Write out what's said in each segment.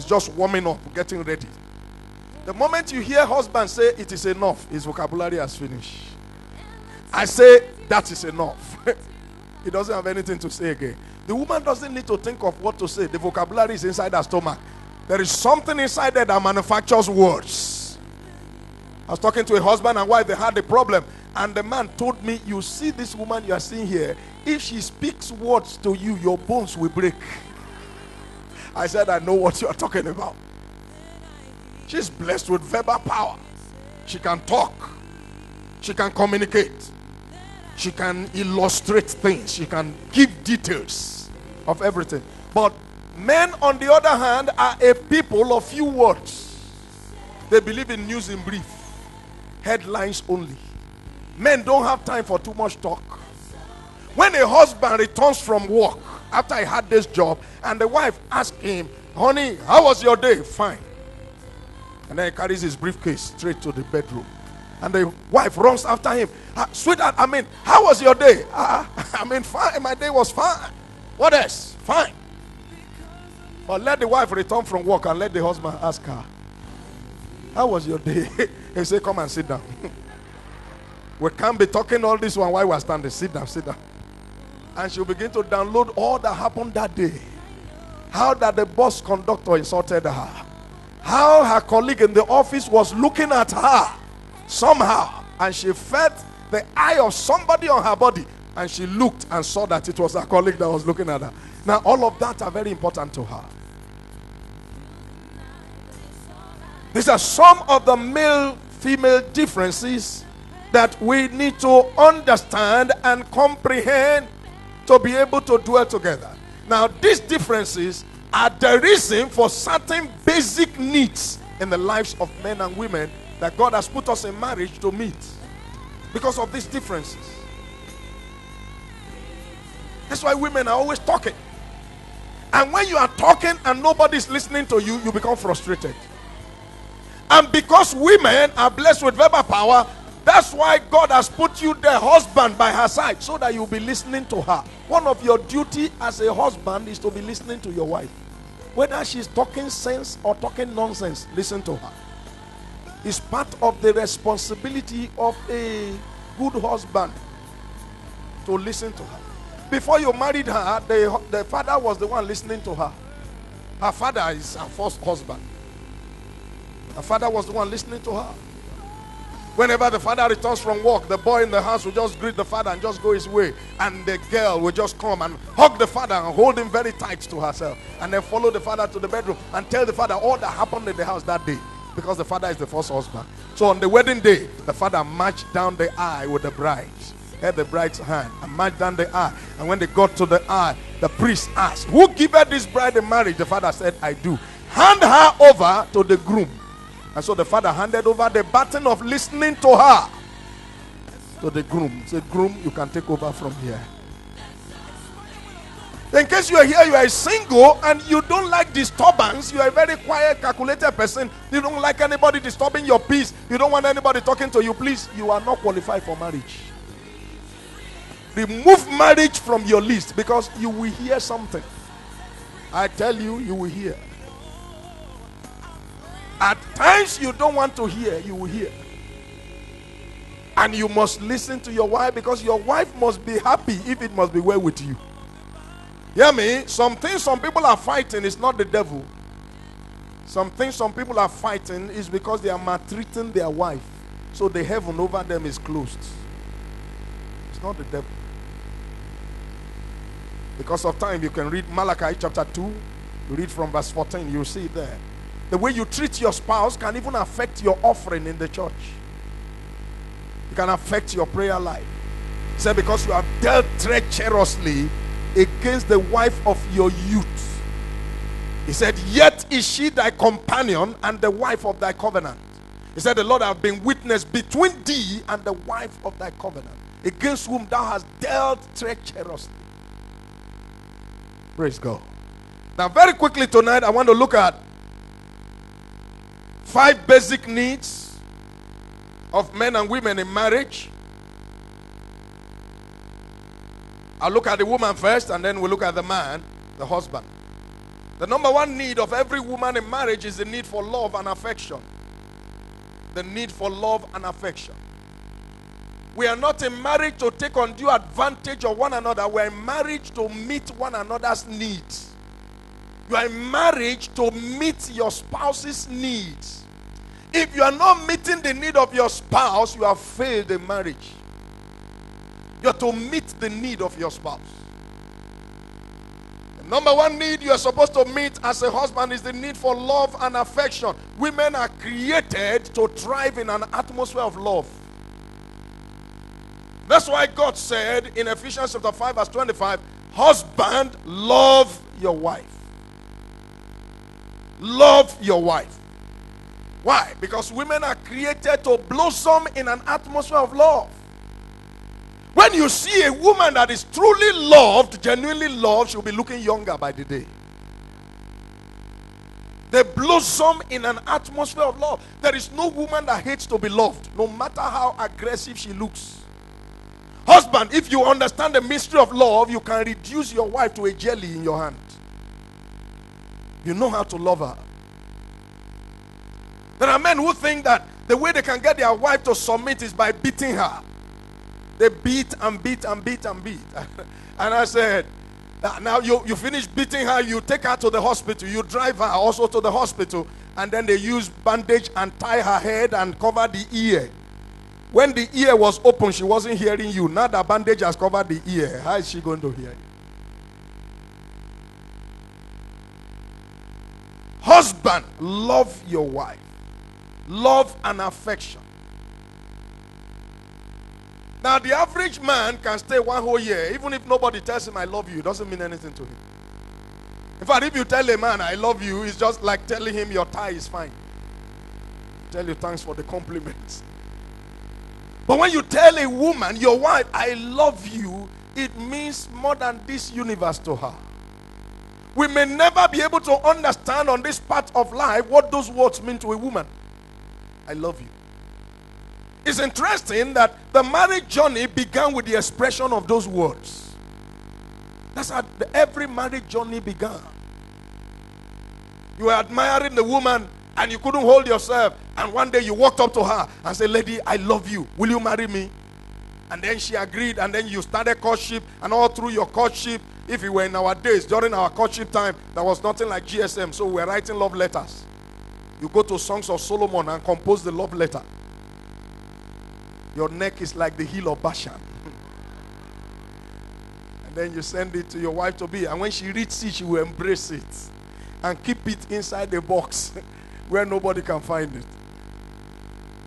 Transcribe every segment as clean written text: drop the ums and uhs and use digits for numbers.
just warming up, getting ready. The moment you hear husband say it is enough, his vocabulary has finished. I say that is enough. He doesn't have anything to say again. The woman doesn't need to think of what to say. The vocabulary is inside her stomach. There is something inside there that manufactures words. I was talking to a husband and wife. They had a problem. And the man told me, you see this woman you are seeing here, if she speaks words to you, your bones will break. I said, I know what you are talking about. She's blessed with verbal power. She can talk. She can communicate. She can illustrate things. She can give details of everything. But men, on the other hand, are a people of few words. They believe in news in brief. Headlines only. Men don't have time for too much talk. When a husband returns from work after he had this job and the wife asks him, honey, how was your day? Fine. And then he carries his briefcase straight to the bedroom. And the wife runs after him. Sweetheart, how was your day? Fine. My day was fine. What else? Fine. But let the wife return from work and let the husband ask her, how was your day? He say, come and sit down. We can't be talking all this one while we're standing. Sit down, sit down. And she'll begin to download all that happened that day. How that the bus conductor insulted her. How her colleague in the office was looking at her somehow. And she felt the eye of somebody on her body. And she looked and saw that it was her colleague that was looking at her. Now all of that are very important to her. These are some of the male-female differences that we need to understand and comprehend to be able to dwell together. Now, these differences are the reason for certain basic needs in the lives of men and women that God has put us in marriage to meet. Because of these differences. That's why women are always talking. And when you are talking and nobody's listening to you, you become frustrated. And because women are blessed with verbal power, that's why God has put you the husband by her side, so that you'll be listening to her. One of your duty as a husband is to be listening to your wife. Whether she's talking sense or talking nonsense, listen to her. It's part of the responsibility of a good husband to listen to her. Before you married her, the father was the one listening to her. Her father is her first husband. Her father was the one listening to her. Whenever the father returns from work, the boy in the house will just greet the father and just go his way. And the girl will just come and hug the father and hold him very tight to herself. And then follow the father to the bedroom and tell the father all that happened in the house that day. Because the father is the first husband. So on the wedding day, the father marched down the aisle with the bride. Held the bride's hand and marched down the aisle. And when they got to the aisle, the priest asked, who giveth this bride in marriage? The father said, I do. Hand her over to the groom. And so the father handed over the baton of listening to her to the groom. He said, groom, you can take over from here. In case you are here, you are single and you don't like disturbance, you are a very quiet, calculated person, you don't like anybody disturbing your peace, you don't want anybody talking to you, please, you are not qualified for marriage. Remove marriage from your list, because you will hear something. I tell you, you will hear. At times you don't want to hear, you will hear. And you must listen to your wife, because your wife must be happy if it must be well with you. Hear me? Some things some people are fighting is not the devil. Some things some people are fighting is because they are maltreating their wife. So the heaven over them is closed. It's not the devil. Because of time, you can read Malachi chapter 2. You read from verse 14, you'll see it there. The way you treat your spouse can even affect your offering in the church. It can affect your prayer life. He said, because you have dealt treacherously against the wife of your youth. He said, yet is she thy companion and the wife of thy covenant. He said, the Lord hath been witness between thee and the wife of thy covenant, against whom thou hast dealt treacherously. Praise God. Now very quickly tonight, I want to look at 5 basic needs of men and women in marriage. I'll look at the woman first, and then we'll look at the man, the husband. The number one need of every woman in marriage is the need for love and affection. The need for love and affection. We are not in marriage to take undue advantage of one another. We are in marriage to meet one another's needs. You are in marriage to meet your spouse's needs. If you are not meeting the need of your spouse, you have failed in marriage. You are to meet the need of your spouse. The number one need you are supposed to meet as a husband is the need for love and affection. Women are created to thrive in an atmosphere of love. That's why God said in Ephesians chapter 5 verse 25, husband, love your wife. Love your wife. Why? Because women are created to blossom in an atmosphere of love. When you see a woman that is truly loved, genuinely loved, she'll be looking younger by the day. They blossom in an atmosphere of love. There is no woman that hates to be loved, no matter how aggressive she looks. Husband, if you understand the mystery of love, you can reduce your wife to a jelly in your hand. You know how to love her. There are men who think that the way they can get their wife to submit is by beating her. They beat and beat and beat and beat. And I said, now you finish beating her, you take her to the hospital, you drive her also to the hospital, and then they use bandage and tie her head and cover the ear. When the ear was open, she wasn't hearing you. Now the bandage has covered the ear. How is she going to hear you? Husband, love your wife. Love and affection. Now the average man can stay one whole year. Even if nobody tells him I love you, it doesn't mean anything to him. In fact, if you tell a man I love you, it's just like telling him your tie is fine. Tell you thanks for the compliments. But when you tell a woman, your wife, I love you, it means more than this universe to her. We may never be able to understand on this part of life what those words mean to a woman. I love you. It's interesting that the marriage journey began with the expression of those words. That's how every marriage journey began. You were admiring the woman and you couldn't hold yourself, and one day you walked up to her and said, lady, I love you, will you marry me? And then she agreed, and then you started courtship, and all through your courtship, if it were in our days, during our courtship time, there was nothing like GSM, so we were writing love letters. You go to Songs of Solomon and compose the love letter. Your neck is like the hill of Bashan. And then you send it to your wife to be, and when she reads it, she will embrace it and keep it inside the box where nobody can find it.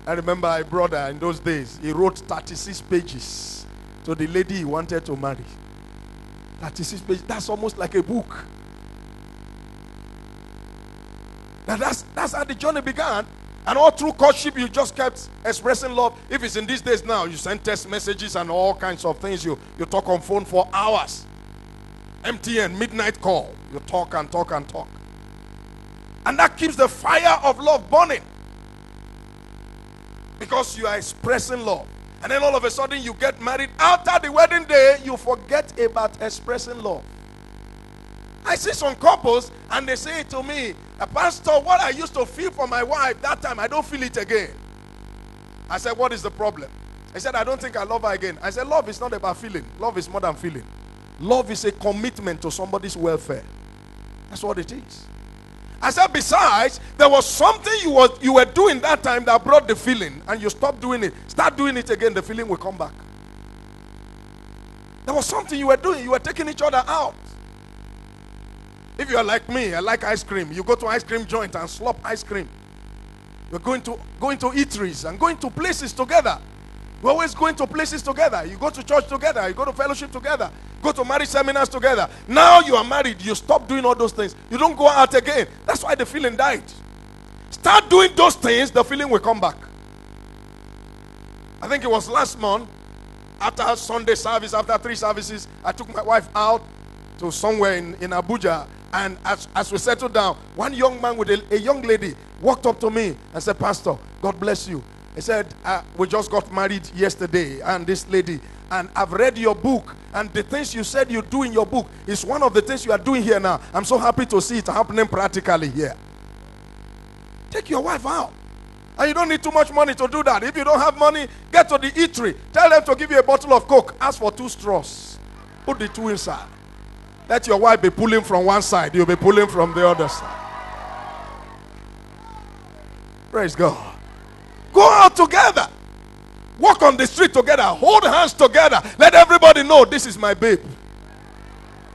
I remember a brother in those days, he wrote 36 pages to the lady he wanted to marry. 36 pages, that's almost like a book. Now that's how the journey began. And all through courtship, you just kept expressing love. If it's in these days now, you send text messages and all kinds of things. You talk on phone for hours. MTN, midnight call. You talk and talk and talk. And that keeps the fire of love burning. Because you are expressing love. And then all of a sudden you get married. After the wedding day, you forget about expressing love. I see some couples and they say to me, Pastor, what I used to feel for my wife that time, I don't feel it again. I said, what is the problem? He said, I don't think I love her again. I said, love is not about feeling. Love is more than feeling. Love is a commitment to somebody's welfare. That's what it is. I said, besides, there was something you were doing that time that brought the feeling, and you stopped doing it. Start doing it again, the feeling will come back. There was something you were doing. You were taking each other out. If you are like me, I like ice cream. You go to ice cream joint and slop ice cream. You're going to eateries and going to places together. We're always going to places together. You go to church together. You go to fellowship together. Go to marriage seminars together. Now you are married. You stop doing all those things. You don't go out again. That's why the feeling died. Start doing those things, the feeling will come back. I think it was last month, after Sunday service, after 3 services, I took my wife out to somewhere in Abuja. And as we settled down, one young man with a young lady walked up to me and said, Pastor, God bless you. He said, we just got married yesterday, and this lady, and I've read your book, and the things you said you do in your book is one of the things you are doing here now. I'm so happy to see it happening practically here. Take your wife out. And you don't need too much money to do that. If you don't have money, get to the eatery. Tell them to give you a bottle of Coke. Ask for 2 straws. Put the 2 inside. Let your wife be pulling from one side. You'll be pulling from the other side. Praise God. Go out together. Walk on the street together. Hold hands together. Let everybody know this is my babe.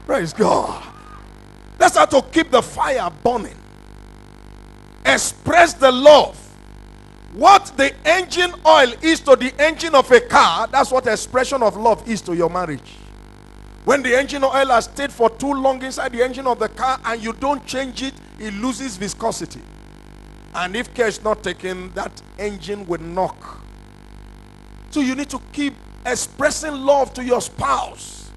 Praise God. That's how to keep the fire burning. Express the love. What the engine oil is to the engine of a car, that's what expression of love is to your marriage. When the engine oil has stayed for too long inside the engine of the car and you don't change it, it loses viscosity. And if care is not taken, that engine will knock. So you need to keep expressing love to your spouse.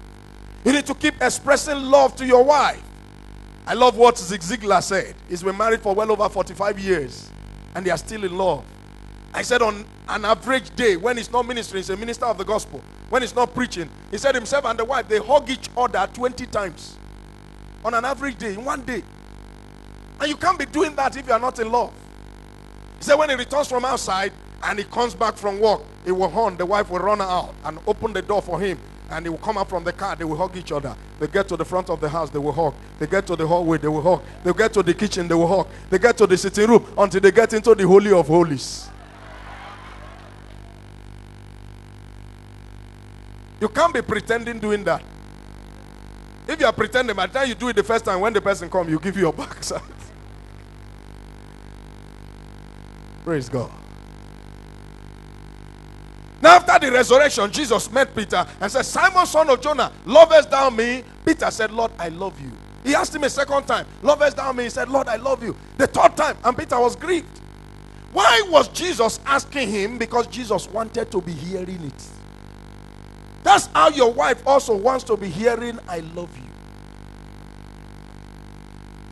You need to keep expressing love to your wife. I love what Zig Ziglar said. He's been married for well over 45 years and they are still in love. I said on an average day, when he's not ministering, he's a minister of the gospel. When he's not preaching, he said himself and the wife, they hug each other 20 times. On an average day, in one day. And you can't be doing that if you are not in love. He said when he returns from outside and he comes back from work, he will horn, the wife will run out and open the door for him. And he will come out from the car, they will hug each other. They get to the front of the house, they will hug. They get to the hallway, they will hug. They get to the kitchen, they will hug. They get to the sitting room until they get into the Holy of Holies. You can't be pretending doing that. If you are pretending, by the time you do it the first time, when the person comes, you give you your backside. Praise God. Now after the resurrection, Jesus met Peter and said, Simon, son of Jonah, lovest thou me? Peter said, Lord, I love you. He asked him a second time, lovest thou me? He said, Lord, I love you. The third time, and Peter was grieved. Why was Jesus asking him? Because Jesus wanted to be hearing it. That's how your wife also wants to be hearing, I love you.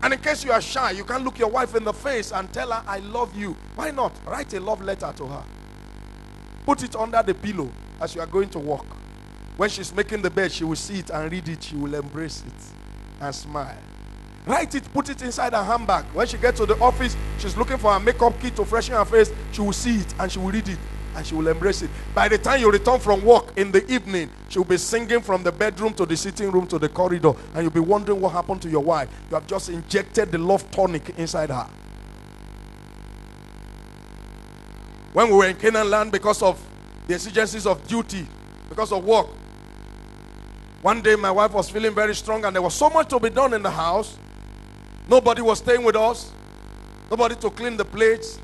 And in case you are shy, you can't look your wife in the face and tell her, I love you. Why not? Write a love letter to her. Put it under the pillow as you are going to work. When she's making the bed, she will see it and read it. She will embrace it and smile. Write it, put it inside her handbag. When she gets to the office, she's looking for her makeup kit to freshen her face. She will see it and she will read it and she will embrace it. By the time you return from work in the evening, she will be singing from the bedroom to the sitting room to the corridor, and you'll be wondering what happened to your wife. You have just injected the love tonic inside her. When we were in Canaan land, because of the exigencies of duty, because of work, one day my wife was feeling very strong and there was so much to be done in the house. Nobody was staying with us. Nobody to clean the plates.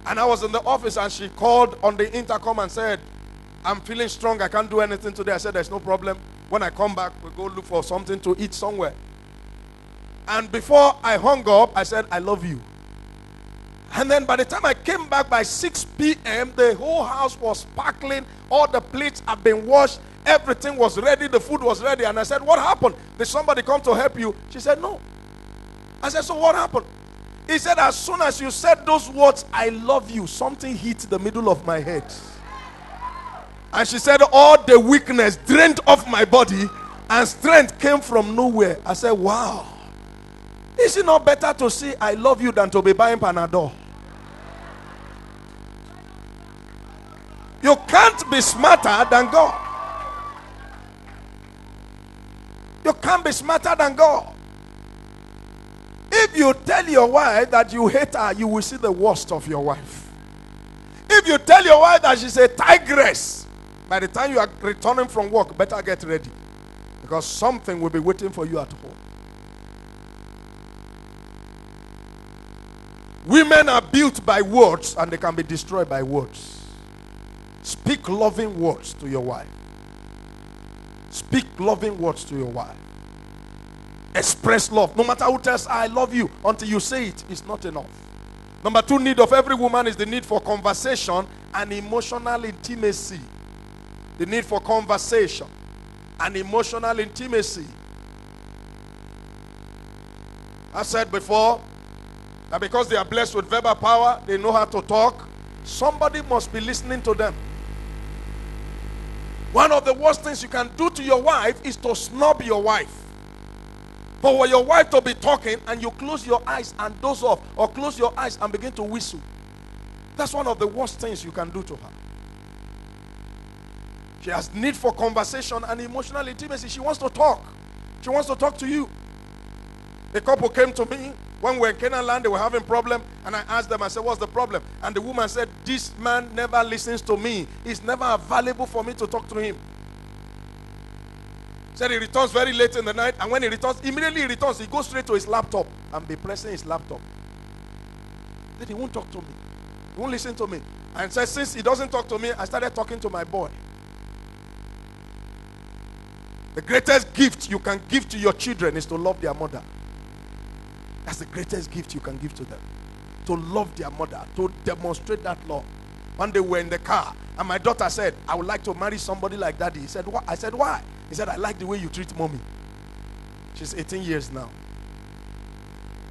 And I was in the office and she called on the intercom and said, I'm feeling strong, I can't do anything today. I said, there's no problem. When I come back, we'll go look for something to eat somewhere. And before I hung up, I said, I love you. And then by the time I came back by 6 p.m., the whole house was sparkling. All the plates had been washed. Everything was ready. The food was ready. And I said, what happened? Did somebody come to help you? She said, no. I said, so what happened? He said, as soon as you said those words, I love you, something hit the middle of my head. And she said, all the weakness drained off my body and strength came from nowhere. I said, wow. Is it not better to say I love you than to be buying Panadol? You can't be smarter than God. You can't be smarter than God. If you tell your wife that you hate her, you will see the worst of your wife. If you tell your wife that she's a tigress, by the time you are returning from work, better get ready. Because something will be waiting for you at home. Women are built by words and they can be destroyed by words. Speak loving words to your wife. Speak loving words to your wife. Express love. No matter who tells I love you, until you say it, it's not enough. Number 2 need of every woman is the need for conversation and emotional intimacy. The need for conversation and emotional intimacy. I said before that because they are blessed with verbal power, they know how to talk. Somebody must be listening to them. One of the worst things you can do to your wife is to snub your wife. For your wife to be talking and you close your eyes and doze off, or close your eyes and begin to whistle. That's one of the worst things you can do to her. She has need for conversation and emotional intimacy. She wants to talk. She wants to talk to you. A couple came to me when we were in Canaan land. They were having a problem, and I asked them, I said, what's the problem? And the woman said, this man never listens to me. He's never available for me to talk to him. Said he returns very late in the night, and when he returns, immediately he returns, he goes straight to his laptop and be pressing his laptop. Then he won't talk to me. He won't listen to me. And said, since he doesn't talk to me, I started talking to my boy. The greatest gift you can give to your children is to love their mother. That's the greatest gift you can give to them. To love their mother, to demonstrate that love. One day we were in the car, and my daughter said, I would like to marry somebody like daddy. He said, what? I said, why? He said, I like the way you treat mommy. She's 18 years now.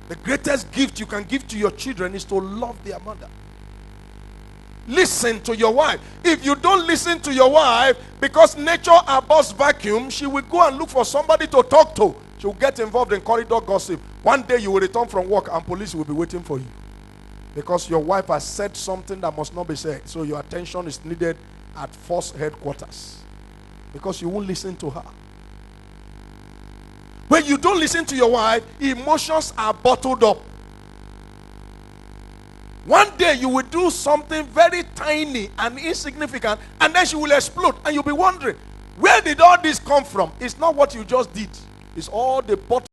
The greatest gift you can give to your children is to love their mother. Listen to your wife. If you don't listen to your wife, because nature abhors vacuum, she will go and look for somebody to talk to. She will get involved in corridor gossip. One day you will return from work and police will be waiting for you. Because your wife has said something that must not be said. So your attention is needed at force headquarters. Because you won't listen to her. When you don't listen to your wife, emotions are bottled up. One day you will do something very tiny and insignificant, and then she will explode, and you'll be wondering, where did all this come from? It's not what you just did. It's all the bottle